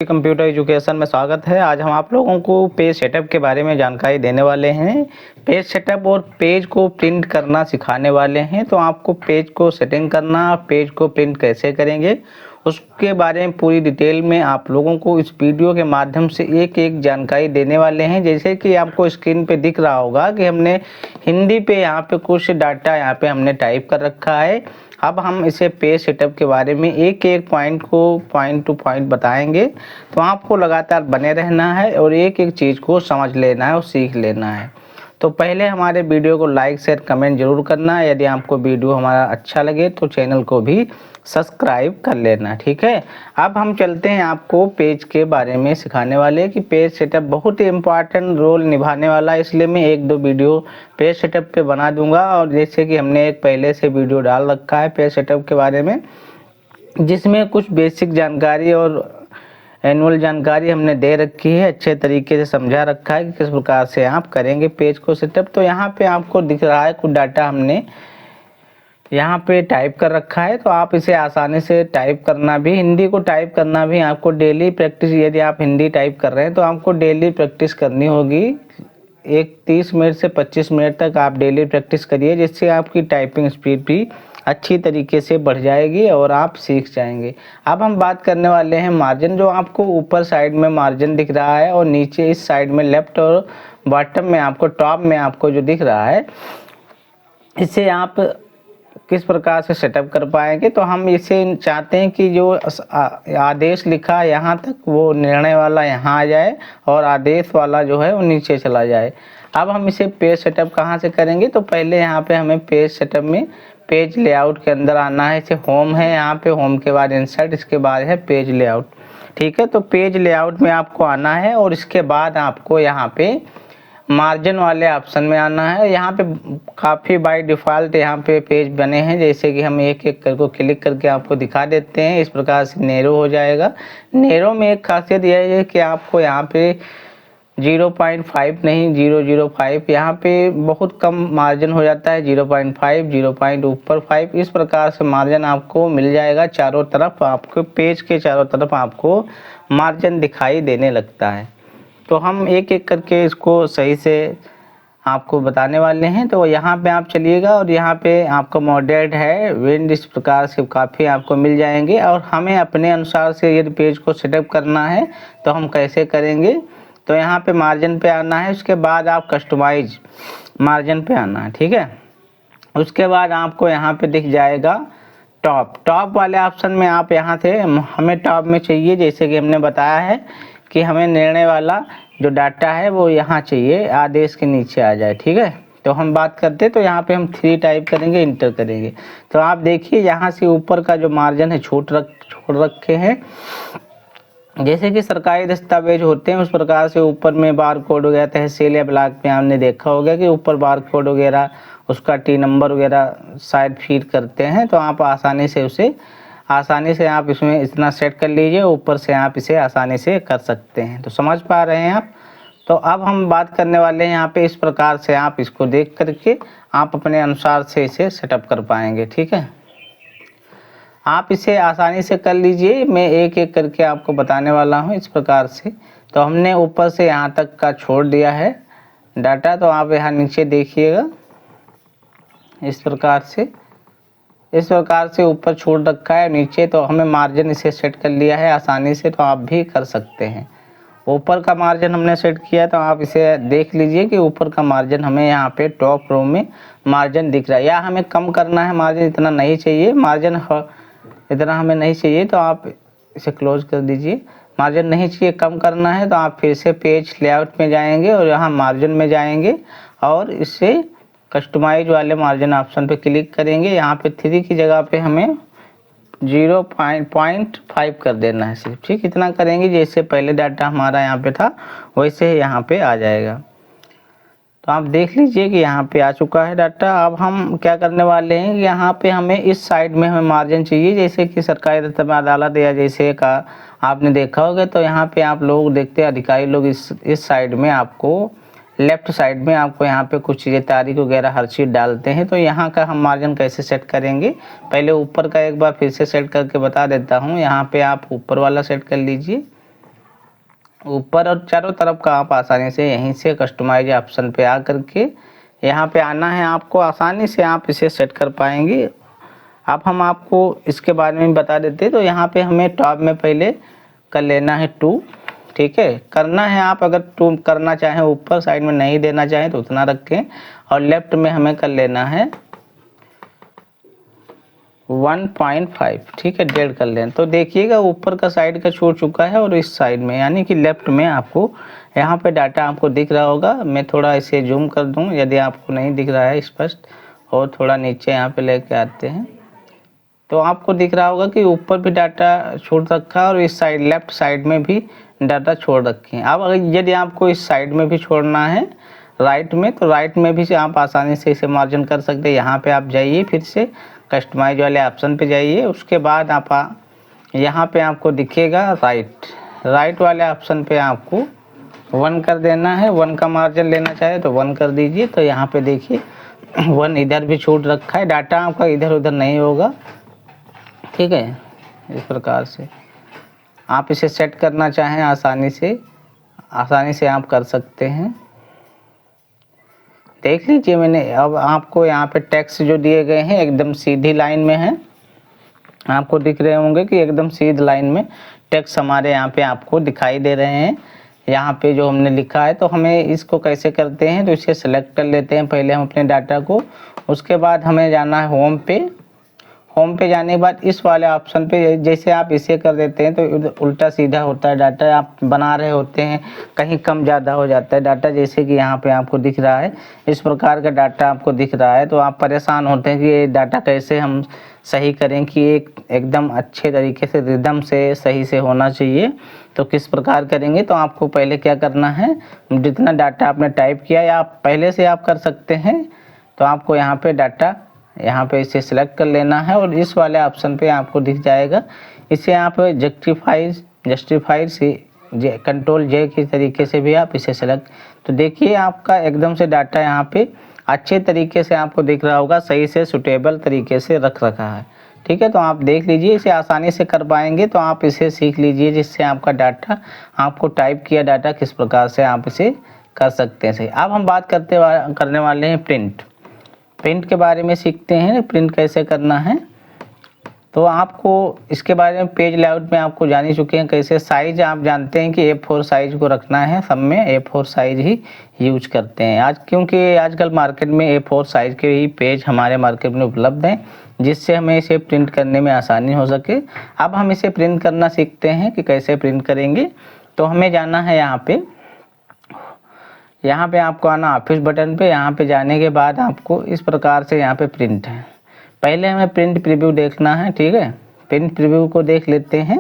Computer education में स्वागत है। आज हम आप लोगों को पेज सेटअप के बारे में जानकारी देने वाले हैं। पेज सेटअप और पेज को प्रिंट करना सिखाने वाले हैं। तो आपको पेज को सेटिंग करना, पेज को प्रिंट कैसे करेंगे उसके बारे में पूरी डिटेल में आप लोगों को इस वीडियो के माध्यम से एक एक जानकारी देने वाले हैं। जैसे कि आपको स्क्रीन पे दिख रहा होगा कि हमने हिंदी पे यहाँ पे कुछ डाटा यहाँ पे हमने टाइप कर रखा है। अब हम इसे पेज सेटअप के बारे में एक एक पॉइंट को पॉइंट टू पॉइंट बताएंगे। तो आपको लगातार बने रहना है और एक एक चीज़ को समझ लेना है और सीख लेना है। तो पहले हमारे वीडियो को लाइक शेयर कमेंट जरूर करना है। यदि आपको वीडियो हमारा अच्छा लगे तो चैनल को भी सब्सक्राइब कर लेना, ठीक है। अब हम चलते हैं आपको पेज के बारे में सिखाने वाले कि पेज सेटअप बहुत ही इम्पॉर्टेंट रोल निभाने वाला है। इसलिए मैं एक दो वीडियो पेज सेटअप पे बना दूंगा। और जैसे कि हमने एक पहले से वीडियो डाल रखा है पेज सेटअप के बारे में, जिसमें कुछ बेसिक जानकारी और एनुअल जानकारी हमने दे रखी है, अच्छे तरीके से समझा रखा है कि किस प्रकार से आप करेंगे पेज को सेटअप। तो यहाँ पे आपको दिख रहा है कुछ डाटा हमने यहाँ पे टाइप कर रखा है। तो आप इसे आसानी से टाइप करना भी, हिंदी को टाइप करना भी आपको डेली प्रैक्टिस, यदि आप हिंदी टाइप कर रहे हैं तो आपको डेली प्रैक्टिस करनी होगी। 30 मिनट से 25 मिनट तक आप डेली प्रैक्टिस करिए, जिससे आपकी टाइपिंग स्पीड भी अच्छी तरीके से बढ़ जाएगी और आप सीख जाएंगे। अब हम बात करने वाले हैं मार्जिन। जो आपको ऊपर साइड में मार्जिन दिख रहा है और नीचे इस साइड में लेफ्ट और बॉटम में आपको टॉप में आपको जो दिख रहा है, इसे आप किस प्रकार से सेटअप कर पाएंगे। तो हम इसे चाहते हैं कि जो आदेश लिखा है यहाँ तक, वो निर्णय वाला यहाँ आ जाए और आदेश वाला जो है वो नीचे चला जाए। अब हम इसे पेज सेटअप कहाँ से करेंगे, तो पहले यहाँ पे हमें पेज सेटअप में पेज लेआउट के अंदर आना है। इसे होम है, यहाँ पे होम के बाद इंसर्ट, इसके बाद है पेज लेआउट, ठीक है। तो पेज लेआउट में आपको आना है और इसके बाद आपको यहाँ पे मार्जिन वाले ऑप्शन में आना है। यहाँ पे काफ़ी बाय डिफ़ॉल्ट यहाँ पे पेज बने हैं, जैसे कि हम एक एक करके क्लिक करके आपको दिखा देते हैं। इस प्रकार से नैरो हो जाएगा। नैरो में एक खासियत यह है कि आपको यहाँ पे 0.5 नहीं 0.05, यहाँ पे बहुत कम मार्जिन हो जाता है। 0.5, 0. ऊपर 5, इस प्रकार से मार्जिन आपको मिल जाएगा। चारों तरफ आपको पेज के चारों तरफ आपको मार्जिन दिखाई देने लगता है। तो हम एक एक करके इसको सही से आपको बताने वाले हैं। तो यहाँ पे आप चलिएगा और यहाँ पे आपका मॉडरेट है, विंड, इस प्रकार से काफ़ी आपको मिल जाएंगे। और हमें अपने अनुसार से यदि पेज को सेटअप करना है तो हम कैसे करेंगे, तो यहाँ पे मार्जिन पे आना है। उसके बाद आप कस्टमाइज मार्जिन पे आना है, ठीक है। उसके बाद आपको यहाँ पे दिख जाएगा टॉप वाले ऑप्शन में आप यहाँ से, हमें टॉप में चाहिए, जैसे कि हमने बताया है कि हमें निर्णय वाला जो डाटा है वो यहाँ चाहिए, आदेश के नीचे आ जाए, ठीक है। तो हम बात करते, तो यहाँ पे हम 3 टाइप करेंगे, इंटर करेंगे। तो आप देखिए यहाँ से ऊपर का जो मार्जिन है छोड़ रखे हैं। जैसे कि सरकारी दस्तावेज होते हैं उस प्रकार से ऊपर में बार कोड वगैरह, तहसील या ब्लॉक में आपने देखा होगा कि ऊपर बार कोड वगैरह, उसका टी नंबर वगैरह शायद फीड करते हैं। तो आप आसानी से आप इसमें इतना सेट कर लीजिए, ऊपर से आप इसे आसानी से कर सकते हैं। तो समझ पा रहे हैं आप। तो अब हम बात करने वाले हैं यहाँ पे, इस प्रकार से आप इसको देख करके आप अपने अनुसार से इसे सेटअप कर पाएंगे, ठीक है। आप इसे आसानी से कर लीजिए, मैं एक एक करके आपको बताने वाला हूँ इस प्रकार से। तो हमने ऊपर से यहाँ तक का छोड़ दिया है डाटा। तो आप यहाँ नीचे देखिएगा, इस प्रकार से ऊपर छोड़ रखा है नीचे। तो हमें मार्जिन इसे सेट कर लिया है आसानी से, तो आप भी कर सकते हैं। ऊपर का मार्जिन हमने सेट किया, तो आप इसे देख लीजिए कि ऊपर का मार्जिन हमें यहाँ पे टॉप रो में मार्जिन दिख रहा है। या हमें कम करना है मार्जिन, इतना नहीं चाहिए मार्जिन, इतना हमें नहीं चाहिए, तो आप इसे क्लोज कर दीजिए। मार्जिन नहीं चाहिए, कम करना है, तो आप फिर से पेज लेआउट में जाएंगे और यहाँ मार्जिन में जाएंगे और इससे कस्टमाइज वाले मार्जिन ऑप्शन पे क्लिक करेंगे। यहाँ पे 3 की जगह पे हमें 0.5 कर देना है सिर्फ, ठीक। इतना करेंगे, जैसे पहले डाटा हमारा यहाँ पे था वैसे ही यहाँ पे आ जाएगा। तो आप देख लीजिए कि यहाँ पे आ चुका है डाटा। अब हम क्या करने वाले हैं, यहाँ पे हमें इस साइड में हमें मार्जिन चाहिए, जैसे कि सरकारी दस्तावेज अदालत या जैसे का आपने देखा होगा। तो यहाँ पे आप लोग देखते हैं, अधिकारी लोग इस साइड में आपको लेफ्ट साइड में आपको यहाँ पे कुछ चीज़ें, तारीख वगैरह हर चीज़ डालते हैं। तो यहाँ का हम मार्जिन कैसे सेट करेंगे, पहले ऊपर का एक बार फिर से सेट करके बता देता हूँ। यहाँ पे आप ऊपर वाला सेट कर लीजिए, ऊपर और चारों तरफ का आप आसानी से यहीं से कस्टमाइज ऑप्शन पे आ करके यहाँ पे आना है आपको, आसानी से आप इसे सेट कर पाएंगे। अब हम आपको इसके बारे में बता देते हैं। तो यहाँ पे हमें टॉप में पहले कर लेना है 2, ठीक है। करना है आप अगर 2 करना चाहें ऊपर साइड में, नहीं देना चाहें तो उतना रखें। और लेफ्ट में हमें कर लेना है 1.5, ठीक है, 1.5 कर लें। तो देखिएगा ऊपर का साइड का छोड़ चुका है और इस साइड में यानी कि लेफ्ट में आपको यहाँ पे डाटा आपको दिख रहा होगा। मैं थोड़ा इसे जूम कर दूँ यदि आपको नहीं दिख रहा है स्पष्ट, और थोड़ा नीचे यहाँ पे लेके आते हैं तो आपको दिख रहा होगा कि ऊपर भी डाटा छोड़ रखा है और इस साइड लेफ्ट साइड में भी डाटा छोड़ रखे हैं। अब अगर यदि आपको इस साइड में भी छोड़ना है राइट में, तो राइट में भी आप आसानी से इसे मार्जिन कर सकते हैं। यहाँ पे आप जाइए, फिर से कस्टमाइज वाले ऑप्शन पे जाइए, उसके बाद आप यहाँ पे आपको दिखेगा राइट वाले ऑप्शन पे आपको 1 कर देना है। 1 का मार्जिन लेना चाहे तो 1 कर दीजिए। तो यहाँ पे देखिए 1 इधर भी छूट रखा है, डाटा आपका इधर उधर नहीं होगा, ठीक है। इस प्रकार से आप इसे सेट करना चाहें आसानी से आप कर सकते हैं। देख लीजिए मैंने अब आपको यहाँ पे टेक्स्ट जो दिए गए हैं एकदम सीधी लाइन में है, आपको दिख रहे होंगे कि एकदम सीधी लाइन में टेक्स्ट हमारे यहाँ पे आपको दिखाई दे रहे हैं। यहाँ पे जो हमने लिखा है, तो हमें इसको कैसे करते हैं, तो इसे सेलेक्ट कर लेते हैं पहले हम अपने डाटा को। उसके बाद हमें जाना है होम पे जाने के बाद इस वाले ऑप्शन पे जैसे आप इसे कर देते हैं तो उल्टा सीधा होता है डाटा, आप बना रहे होते हैं कहीं कम ज़्यादा हो जाता है डाटा, जैसे कि यहाँ पे आपको दिख रहा है इस प्रकार का डाटा आपको दिख रहा है। तो आप परेशान होते हैं कि ये डाटा कैसे हम सही करें कि एकदम अच्छे तरीके से रिदम से सही से होना चाहिए। तो किस प्रकार करेंगे, तो आपको पहले क्या करना है, जितना डाटा आपने टाइप किया या आप पहले से आप कर सकते हैं, तो आपको यहाँ पे डाटा यहाँ पे इसे सिलेक्ट कर लेना है और इस वाले ऑप्शन पे आपको दिख जाएगा। इसे आप जस्टिफाइड से कंट्रोल जे के तरीके से भी आप इसे सेलेक्ट, तो देखिए आपका एकदम से डाटा यहाँ पे अच्छे तरीके से आपको दिख रहा होगा, सही से सुटेबल तरीके से रख रखा है, ठीक है। तो आप देख लीजिए इसे आसानी से कर पाएंगे, तो आप इसे सीख लीजिए जिससे आपका डाटा, आपको टाइप किया डाटा किस प्रकार से आप इसे कर सकते हैं सही। अब हम बात करने वाले हैं प्रिंट के बारे में सीखते हैं, प्रिंट कैसे करना है। तो आपको इसके बारे में पेज लेआउट में आपको जान ही चुके हैं कैसे। साइज आप जानते हैं कि A4 साइज को रखना है, सब में A4 साइज ही यूज करते हैं आज, क्योंकि आजकल मार्केट में A4 साइज के ही पेज हमारे मार्केट में उपलब्ध हैं, जिससे हमें इसे प्रिंट करने में आसानी हो सके। अब हम इसे प्रिंट करना सीखते हैं कि कैसे प्रिंट करेंगे। तो हमें जाना है यहाँ पे आपको आना ऑफिस बटन पे। यहाँ पे जाने के बाद आपको इस प्रकार से यहाँ पे प्रिंट है, पहले हमें प्रिंट प्रीव्यू देखना है, ठीक है। प्रिंट प्रीव्यू को देख लेते हैं।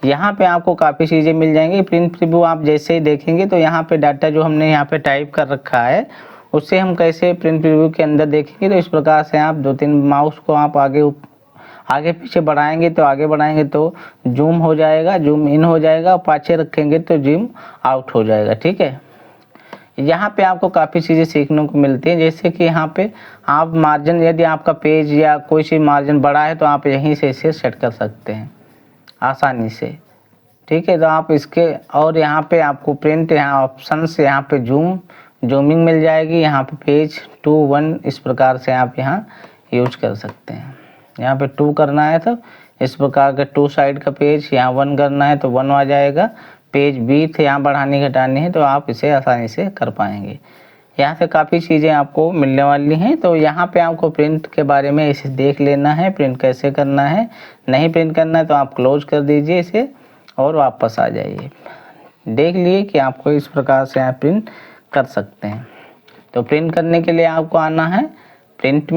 यहाँ पे आपको काफ़ी चीज़ें मिल जाएंगी। प्रिंट प्रीव्यू आप जैसे ही देखेंगे तो यहाँ पे डाटा जो हमने यहाँ पे टाइप कर रखा है उससे हम कैसे प्रिंट प्रीव्यू के अंदर देखेंगे। तो इस प्रकार से आप 2-3 माउस को आप आगे पीछे बढ़ाएंगे तो जूम हो जाएगा, जूम इन हो जाएगा, पाछे रखेंगे तो जूम आउट हो जाएगा, ठीक है। यहाँ पे आपको काफ़ी चीज़ें सीखने को मिलती हैं, जैसे कि यहाँ पे आप मार्जिन, यदि आपका पेज या कोई सी मार्जिन बड़ा है तो आप यहीं से इसे सेट कर सकते हैं आसानी से, ठीक है। तो आप इसके, और यहाँ पे आपको प्रिंट यहाँ ऑप्शन से यहाँ पे जूमिंग मिल जाएगी, यहाँ पे पेज 2, 1 इस प्रकार से आप यहाँ यूज कर सकते हैं। यहाँ पे 2 करना है तो इस प्रकार का 2 साइड का पेज, यहाँ 1 करना है तो 1 आ जाएगा। पेज बी थे यहाँ बढ़ानी घटानी है तो आप इसे आसानी से कर पाएंगे। यहाँ से काफ़ी चीज़ें आपको मिलने वाली हैं। तो यहाँ पे आपको प्रिंट के बारे में इसे देख लेना है, प्रिंट कैसे करना है। नहीं प्रिंट करना है तो आप क्लोज कर दीजिए इसे और वापस आ जाइए। देख लिए कि आपको इस प्रकार से आप प्रिंट कर सकते हैं। तो प्रिंट करने के लिए आपको आना है प्रिंट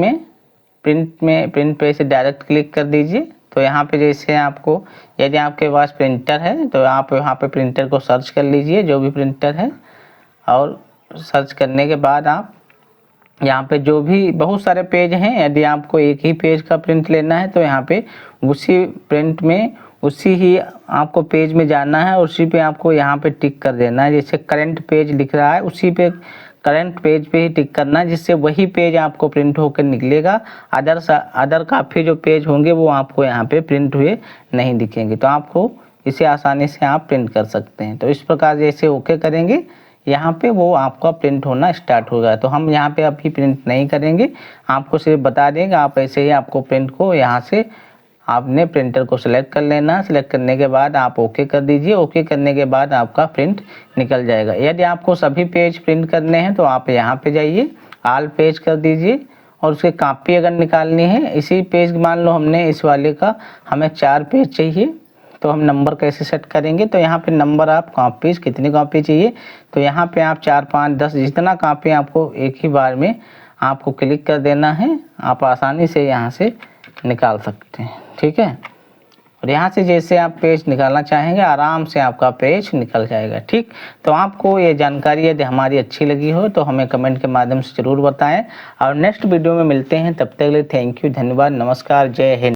पे इसे डायरेक्ट क्लिक कर दीजिए। तो यहाँ पे जैसे आपको, यदि आपके पास प्रिंटर है तो आप यहाँ पे प्रिंटर को सर्च कर लीजिए, जो भी प्रिंटर है, और सर्च करने के बाद आप यहाँ पे जो भी बहुत सारे पेज हैं, यदि आपको एक ही पेज का प्रिंट लेना है तो यहाँ पे उसी प्रिंट में उसी ही आपको पेज में जाना है, उसी पे आपको यहाँ पे टिक कर देना है। जैसे करंट पेज लिख रहा है उसी पे करंट पेज पे ही टिक करना है, जिससे वही पेज आपको प्रिंट होकर निकलेगा। अदर काफ़ी जो पेज होंगे वो आपको यहाँ पे प्रिंट हुए नहीं दिखेंगे। तो आपको इसे आसानी से आप प्रिंट कर सकते हैं। तो इस प्रकार जैसे ओके करेंगे यहाँ पे वो आपका प्रिंट होना स्टार्ट होगा। तो हम यहाँ पे अभी प्रिंट नहीं करेंगे, आपको सिर्फ बता देंगे। आप ऐसे ही आपको प्रिंट को यहाँ से आपने प्रिंटर को सिलेक्ट कर लेना। सिलेक्ट करने के बाद आप ओके कर दीजिए। ओके करने के बाद आपका प्रिंट निकल जाएगा। यदि आपको सभी पेज प्रिंट करने हैं तो आप यहाँ पे जाइए, ऑल पेज कर दीजिए और उसकी कॉपी अगर निकालनी है, इसी पेज मान लो हमने इस वाले का हमें 4 पेज चाहिए, तो हम नंबर कैसे सेट करेंगे। तो यहाँ पे नंबर आप कॉपीज़ कितनी कॉपी चाहिए, तो यहाँ पे आप 4, 5, 10 जितना कॉपी आपको एक ही बार में आपको क्लिक कर देना है। आप आसानी से यहाँ से निकाल सकते हैं, ठीक है। और यहाँ से जैसे आप पेज निकालना चाहेंगे आराम से आपका पेज निकल जाएगा, ठीक। तो आपको ये जानकारी यदि हमारी अच्छी लगी हो तो हमें कमेंट के माध्यम से ज़रूर बताएं। और नेक्स्ट वीडियो में मिलते हैं, तब तक के लिए थैंक यू, धन्यवाद, नमस्कार, जय हिंद।